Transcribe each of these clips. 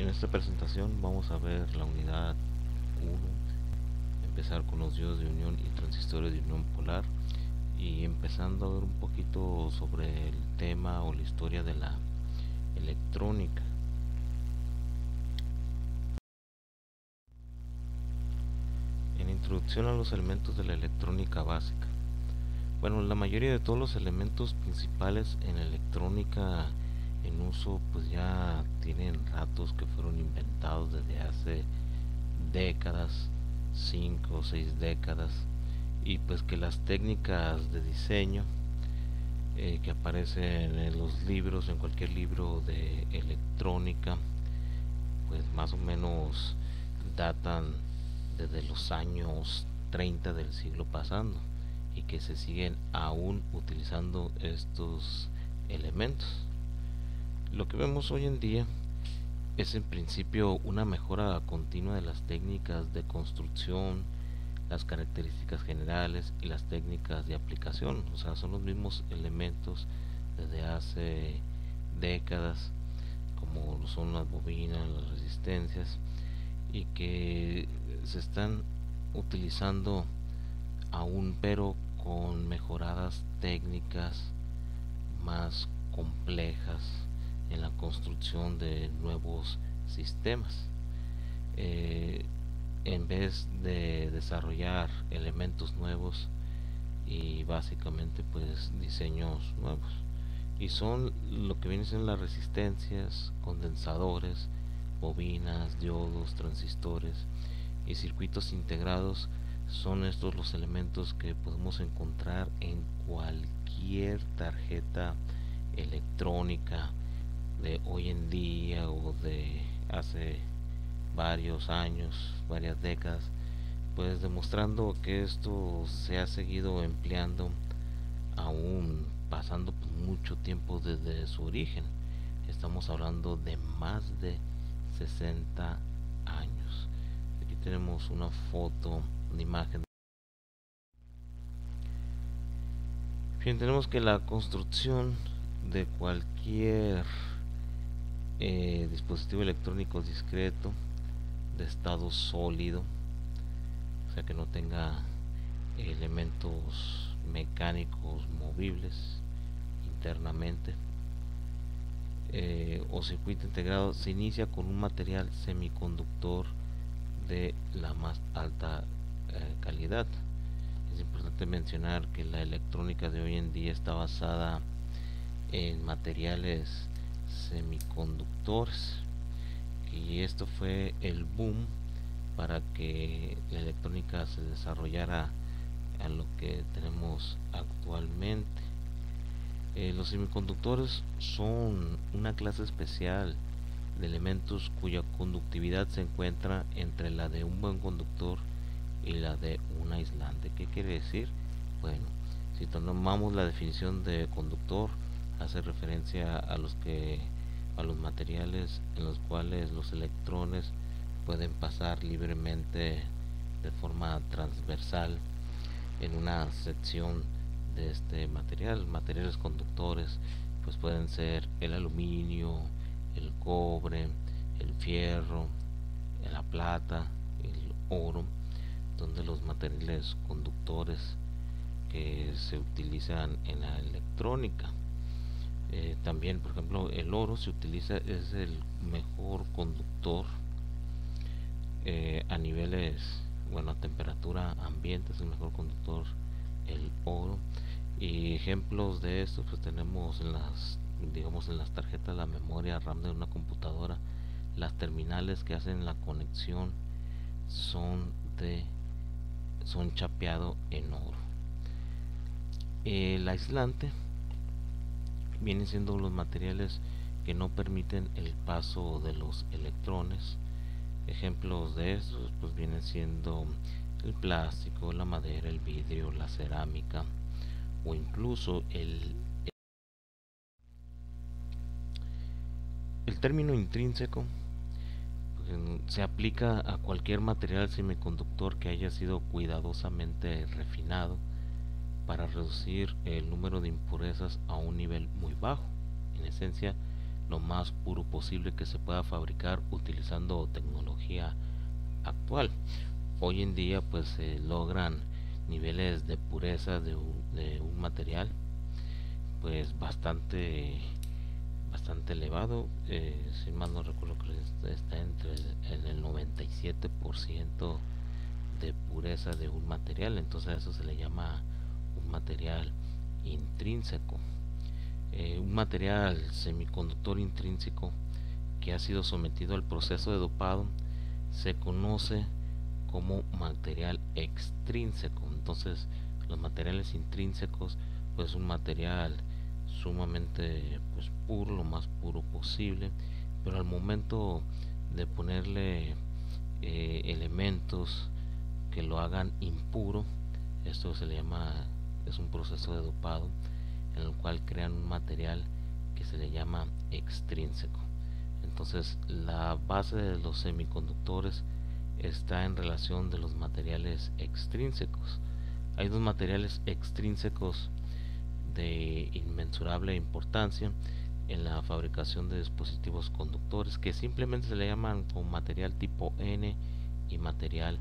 En esta presentación vamos a ver la unidad 1, empezar con los diodos de unión y transistores de unión polar, y empezando a ver un poquito sobre el tema o la historia de la electrónica. En introducción a los elementos de la electrónica básica. Bueno, la mayoría de todos los elementos principales en electrónica en uso pues ya tienen ratos que fueron inventados desde hace décadas, 5 o 6 décadas, y pues que las técnicas de diseño que aparecen en los libros, en cualquier libro de electrónica, pues más o menos datan desde los años 30 del siglo pasado, y que se siguen aún utilizando estos elementos. Lo que vemos hoy en día es en principio una mejora continua de las técnicas de construcción, las características generales y las técnicas de aplicación. O sea, son los mismos elementos desde hace décadas, como son las bobinas, las resistencias, y que se están utilizando aún, pero con mejoradas técnicas más complejas en la construcción de nuevos sistemas. En vez de desarrollar elementos nuevos y básicamente pues diseños nuevos, y son lo que vienen siendo las resistencias, condensadores, bobinas, diodos, transistores y circuitos integrados. Son estos los elementos que podemos encontrar en cualquier tarjeta electrónica de hoy en día o de hace varios años, varias décadas, pues demostrando que esto se ha seguido empleando aún pasando mucho tiempo desde su origen. Estamos hablando de más de 60 años. Aquí tenemos una foto, una imagen. Bien, tenemos que la construcción de cualquier dispositivo electrónico discreto de estado sólido, o sea que no tenga elementos mecánicos movibles internamente, o circuito integrado, se inicia con un material semiconductor de la más alta calidad. Es importante mencionar que la electrónica de hoy en día está basada en materiales semiconductores, y esto fue el boom para que la electrónica se desarrollara a lo que tenemos actualmente. Los semiconductores son una clase especial de elementos cuya conductividad se encuentra entre la de un buen conductor y la de un aislante. ¿Qué quiere decir? Bueno, si tomamos la definición de conductor, hace referencia a los materiales en los cuales los electrones pueden pasar libremente de forma transversal en una sección de este material. Materiales conductores pues pueden ser el aluminio, el cobre, el fierro, la plata, el oro, donde los materiales conductores que se utilizan en la electrónica. También, por ejemplo, el oro se utiliza, es el mejor conductor a niveles, bueno, a temperatura ambiente es el mejor conductor el oro. Y ejemplos de esto pues tenemos en las, digamos, en las tarjetas, la memoria RAM de una computadora. Las terminales que hacen la conexión son chapeado en oro. El aislante vienen siendo los materiales que no permiten el paso de los electrones. Ejemplos de estos pues vienen siendo el plástico, la madera, el vidrio, la cerámica, o incluso el término intrínseco se aplica a cualquier material semiconductor que haya sido cuidadosamente refinado para reducir el número de impurezas a un nivel muy bajo. En esencia, lo más puro posible que se pueda fabricar utilizando tecnología actual. Hoy en día pues se logran niveles de pureza de un material pues bastante elevado. Si mal no recuerdo, creo que está en el 97% de pureza de un material. Entonces a eso se le llama un material intrínseco. Un material semiconductor intrínseco que ha sido sometido al proceso de dopado se conoce como material extrínseco. Entonces los materiales intrínsecos pues un material sumamente pues puro, lo más puro posible, pero al momento de ponerle elementos que lo hagan impuro, esto se le llama, es un proceso de dopado en el cual crean un material que se le llama extrínseco. Entonces la base de los semiconductores está en relación de los materiales extrínsecos. Hay dos materiales extrínsecos de inmensurable importancia en la fabricación de dispositivos conductores que simplemente se le llaman como material tipo N y material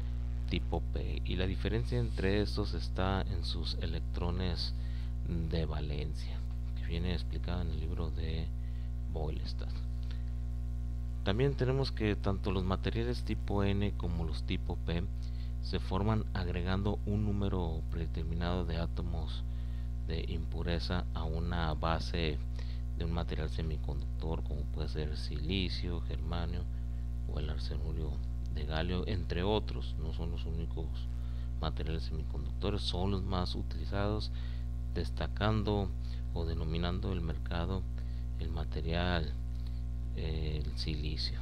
tipo P, y la diferencia entre estos está en sus electrones de valencia, que viene explicado en el libro de Boylestad. También tenemos que tanto los materiales tipo N como los tipo P se forman agregando un número predeterminado de átomos de impureza a una base de un material semiconductor, como puede ser silicio, germanio o el arsenuro de galio, entre otros. No son los únicos materiales semiconductores, son los más utilizados, destacando o denominando el mercado el material el silicio.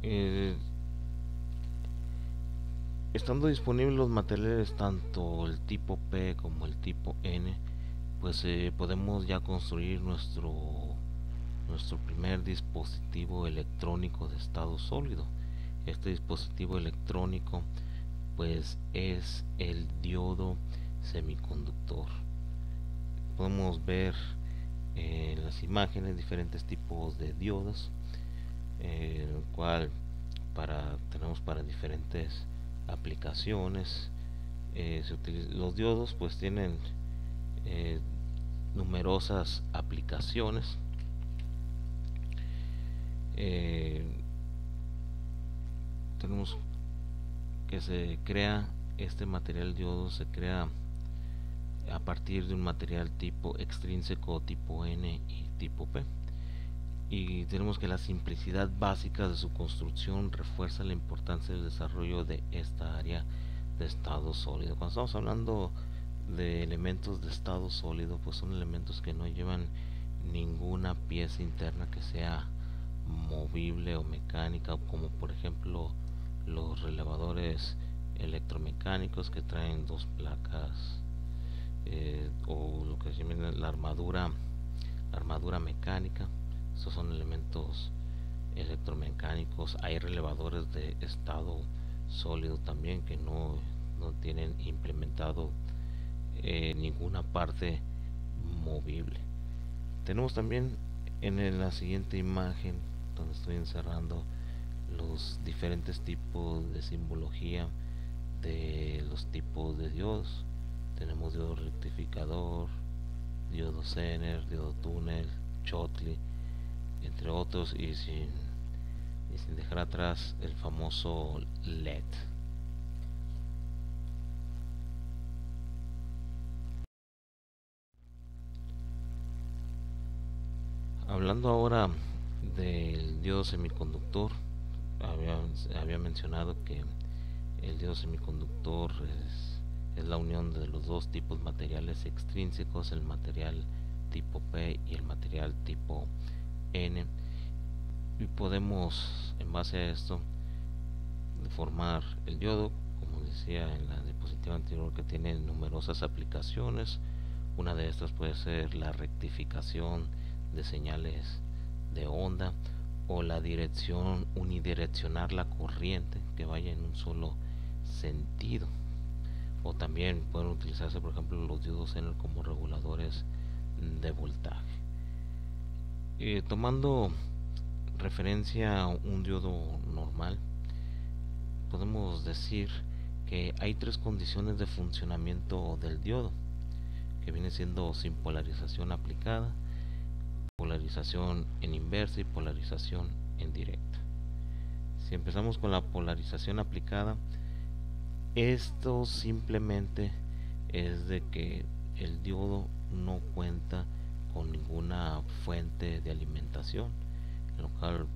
Eh, Estando disponibles los materiales tanto el tipo P como el tipo N, pues podemos ya construir nuestro primer dispositivo electrónico de estado sólido. Este dispositivo electrónico pues es el diodo semiconductor. Podemos ver en las imágenes diferentes tipos de diodos, el cual tenemos para diferentes aplicaciones. Los diodos pues tienen eh, numerosas aplicaciones. eh, Tenemos que se crea este material diodo, se crea a partir de un material tipo extrínseco tipo N y tipo P, y tenemos que la simplicidad básica de su construcción refuerza la importancia del desarrollo de esta área de estado sólido. Cuando estamos hablando de elementos de estado sólido, pues son elementos que no llevan ninguna pieza interna que sea movible o mecánica, como por ejemplo los relevadores electromecánicos que traen dos placas, o lo que se llama la armadura mecánica. Estos son elementos electromecánicos. Hay relevadores de estado sólido también que no tienen implementado ninguna parte movible. Tenemos también en la siguiente imagen, donde estoy encerrando los diferentes tipos de simbología de los tipos de diodos. Tenemos diodo rectificador, diodo Zener, diodo túnel, Schottky, entre otros, y sin dejar atrás el famoso LED. Hablando ahora del diodo semiconductor, había mencionado que el diodo semiconductor es la unión de los dos tipos materiales extrínsecos, el material tipo P y el material tipo N, y podemos en base a esto formar el diodo, como decía en la diapositiva anterior, que tiene numerosas aplicaciones. Una de estas puede ser la rectificación de señales de onda, o la dirección, unidireccionar la corriente que vaya en un solo sentido. o también pueden utilizarse, por ejemplo, los diodos Zener como reguladores de voltaje. Tomando referencia a un diodo normal, podemos decir que hay tres condiciones de funcionamiento del diodo, que viene siendo sin polarización aplicada, polarización en inversa y polarización en directa. Si empezamos con la polarización aplicada, esto simplemente es de que el diodo no cuenta con ninguna fuente de alimentación, en lo cual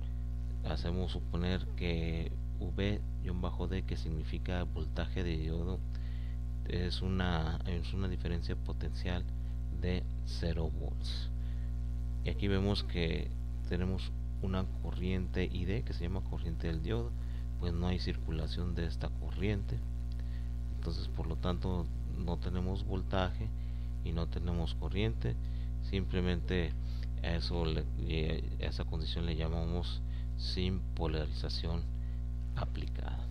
hacemos suponer que V-D, que significa voltaje de diodo, es una diferencia potencial de 0 volts. Y aquí vemos que tenemos una corriente ID que se llama corriente del diodo, pues no hay circulación de esta corriente, entonces por lo tanto no tenemos voltaje y no tenemos corriente. Simplemente a esa condición le llamamos sin polarización aplicada.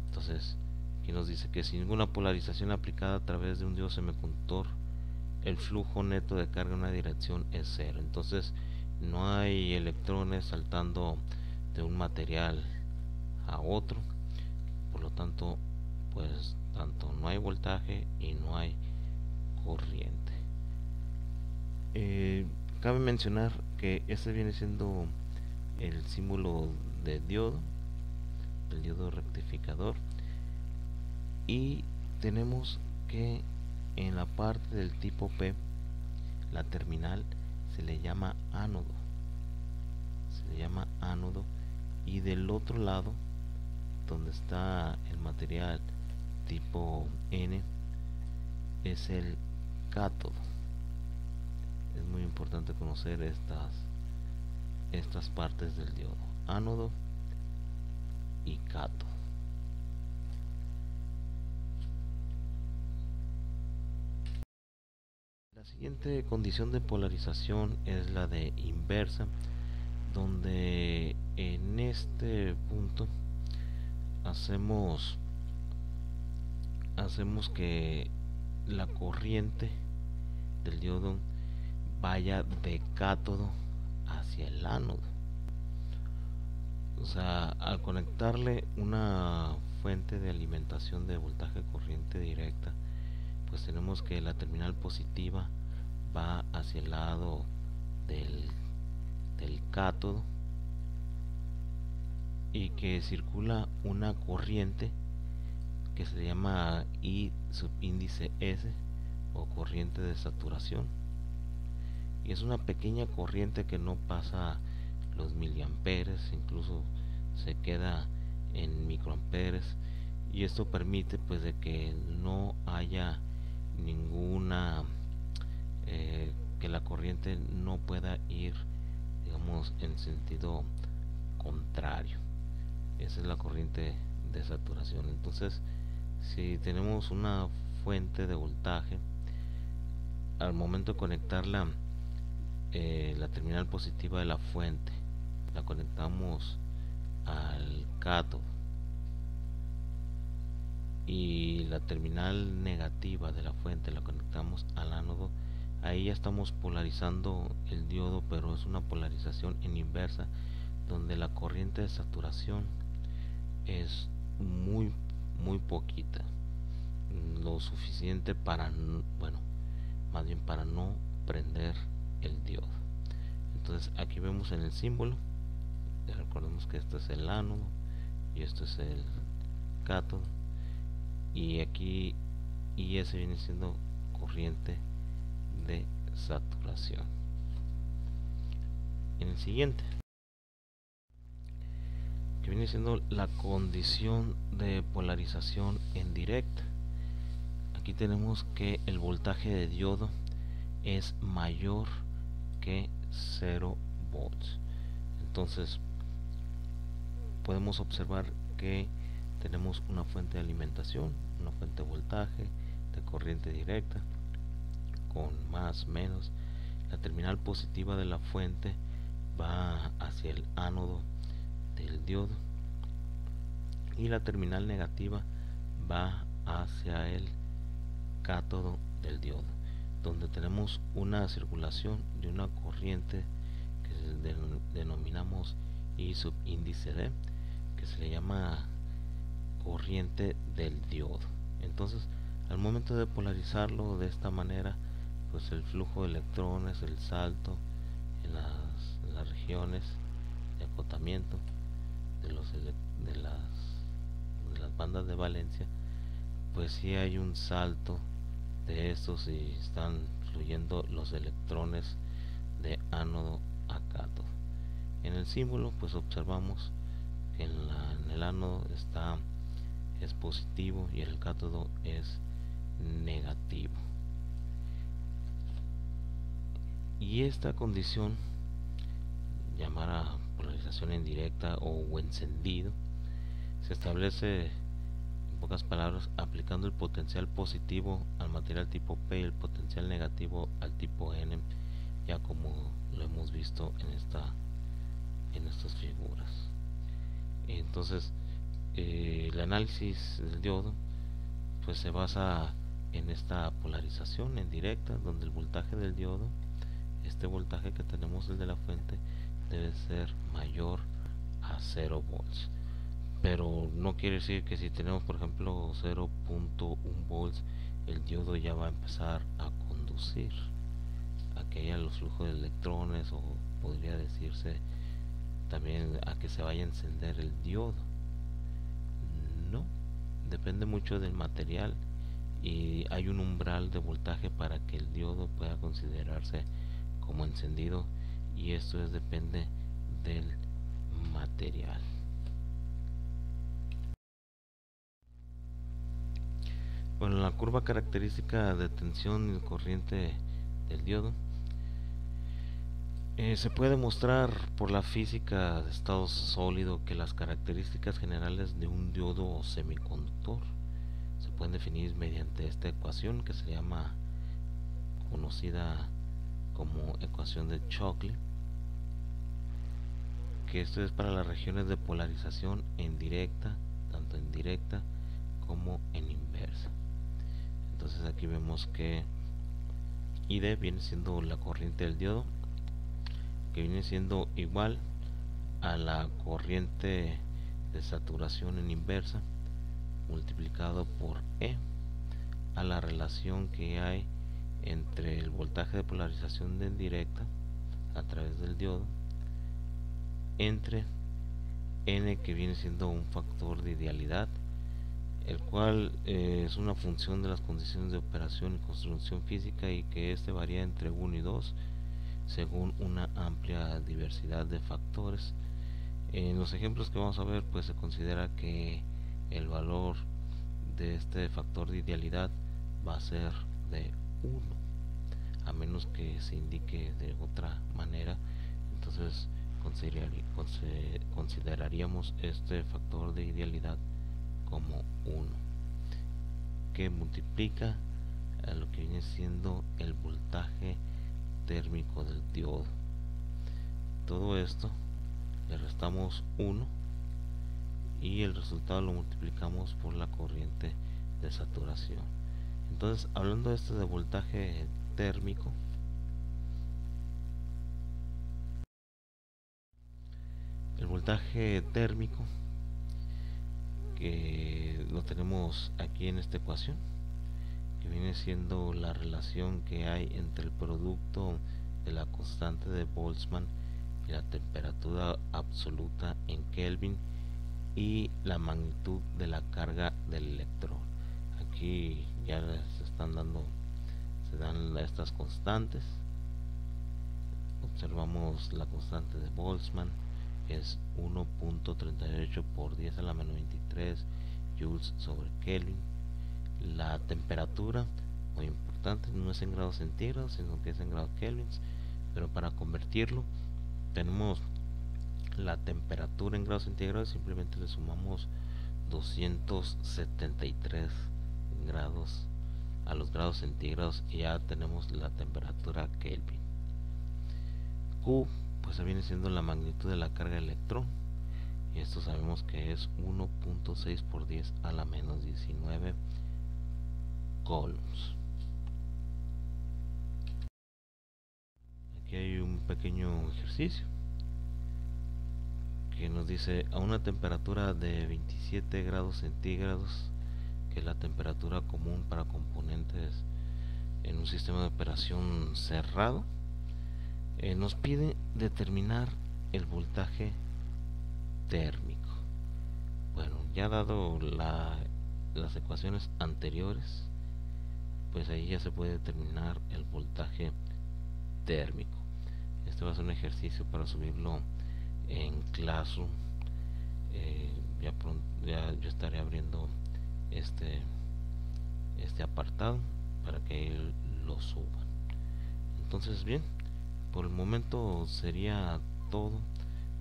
Entonces aquí nos dice que sin ninguna polarización aplicada a través de un diodo semiconductor, el flujo neto de carga en una dirección es cero. Entonces no hay electrones saltando de un material a otro, por lo tanto pues tanto no hay voltaje y no hay corriente. Cabe mencionar que este viene siendo el símbolo de diodo, el diodo rectificador, y tenemos que en la parte del tipo P, la terminal se le llama ánodo, y del otro lado, donde está el material tipo N, es el cátodo. Es muy importante conocer estas partes del diodo, ánodo y cátodo. La siguiente condición de polarización es la de inversa, donde en este punto hacemos que la corriente del diodo vaya de cátodo hacia el ánodo. O sea, al conectarle una fuente de alimentación de voltaje corriente directa, pues tenemos que la terminal positiva va hacia el lado del cátodo y que circula una corriente que se llama I subíndice S o corriente de saturación, y es una pequeña corriente que no pasa los miliamperes, incluso se queda en microamperes, y esto permite pues de que no haya ninguna que la corriente no pueda ir, digamos, en sentido contrario. Esa es la corriente de saturación. Entonces, si tenemos una fuente de voltaje, al momento de conectarla, la terminal positiva de la fuente la conectamos al cátodo y la terminal negativa de la fuente la conectamos al ánodo, ahí ya estamos polarizando el diodo, pero es una polarización en inversa, donde la corriente de saturación es muy poquita, lo suficiente para, bueno, más bien para no prender el diodo. Entonces aquí vemos en el símbolo, recordemos que este es el ánodo y este es el cátodo, y aquí IS viene siendo corriente de saturación. En el siguiente, que viene siendo la condición de polarización en directa, aquí tenemos que el voltaje de diodo es mayor que 0 volts. Entonces podemos observar que tenemos una fuente de alimentación, una fuente de voltaje, de corriente directa, con más menos. La terminal positiva de la fuente va hacia el ánodo del diodo y la terminal negativa va hacia el cátodo del diodo, donde tenemos una circulación de una corriente que denominamos I subíndice D, que se le llama corriente del diodo. Entonces, al momento de polarizarlo de esta manera, pues el flujo de electrones, el salto en las regiones de acotamiento de las bandas de valencia, pues sí hay un salto de estos y están fluyendo los electrones de ánodo a cátodo. En el símbolo pues observamos que en el ánodo es positivo y el cátodo es negativo. Y esta condición, llamada polarización indirecta o encendido, se establece, en pocas palabras, aplicando el potencial positivo al material tipo P y el potencial negativo al tipo N, ya como lo hemos visto en estas figuras. Entonces, el análisis del diodo pues se basa en esta polarización en directa, donde el voltaje del diodo, este voltaje que tenemos desde la fuente, debe ser mayor a 0 volts. Pero no quiere decir que si tenemos, por ejemplo, 0.1 volts, el diodo ya va a empezar a conducir a que haya los flujos de electrones, o podría decirse también a que se vaya a encender el diodo. No, depende mucho del material y hay un umbral de voltaje para que el diodo pueda considerarse como encendido, y esto depende del material. Bueno, la curva característica de tensión y corriente del diodo se puede demostrar por la física de estado sólido que las características generales de un diodo semiconductor se pueden definir mediante esta ecuación que se llama, conocida como ecuación de Shockley, que esto es para las regiones de polarización en directa, tanto en directa como en inversa. Entonces aquí vemos que ID viene siendo la corriente del diodo, que viene siendo igual a la corriente de saturación en inversa multiplicado por E, a la relación que hay entre el voltaje de polarización en directa a través del diodo entre N, que viene siendo un factor de idealidad, el cual es una función de las condiciones de operación y construcción física, y que este varía entre 1 y 2 según una amplia diversidad de factores. En los ejemplos que vamos a ver, pues se considera que el valor de este factor de idealidad va a ser de 1, a menos que se indique de otra manera. Entonces consideraríamos este factor de idealidad como 1, que multiplica a lo que viene siendo el voltaje térmico del diodo. Todo esto le restamos 1 y el resultado lo multiplicamos por la corriente de saturación. Entonces, hablando de esto de voltaje térmico, el voltaje térmico, que lo tenemos aquí en esta ecuación, que viene siendo la relación que hay entre el producto de la constante de Boltzmann y la temperatura absoluta en Kelvin y la magnitud de la carga del electrón. Aquí ya se dan estas constantes. Observamos la constante de Boltzmann, es 1.38 por 10 a la menos 23 joules sobre Kelvin. La temperatura, muy importante, no es en grados centígrados, sino que es en grados kelvins, pero para convertirlo tenemos la temperatura en grados centígrados, simplemente le sumamos 273 grados a los grados centígrados y ya tenemos la temperatura Kelvin. Q pues viene siendo la magnitud de la carga de electrón, y esto sabemos que es 1.6 por 10 a la menos 19 columns. Aquí hay un pequeño ejercicio que nos dice: a una temperatura de 27 grados centígrados, que es la temperatura común para componentes en un sistema de operación cerrado, nos pide determinar el voltaje térmico. Bueno, ya dado las ecuaciones anteriores, pues ahí ya se puede determinar el voltaje térmico. Este va a ser un ejercicio para subirlo en Classroom. Ya pronto yo estaré abriendo este apartado para que lo suban. Entonces, bien, por el momento sería todo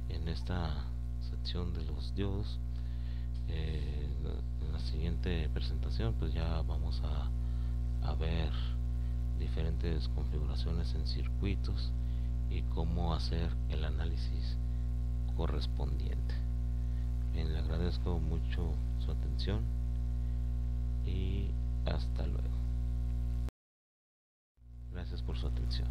en esta sección de los diodos. En la siguiente presentación pues ya vamos a ver diferentes configuraciones en circuitos y cómo hacer el análisis correspondiente. Bien, le agradezco mucho su atención y hasta luego. Gracias por su atención.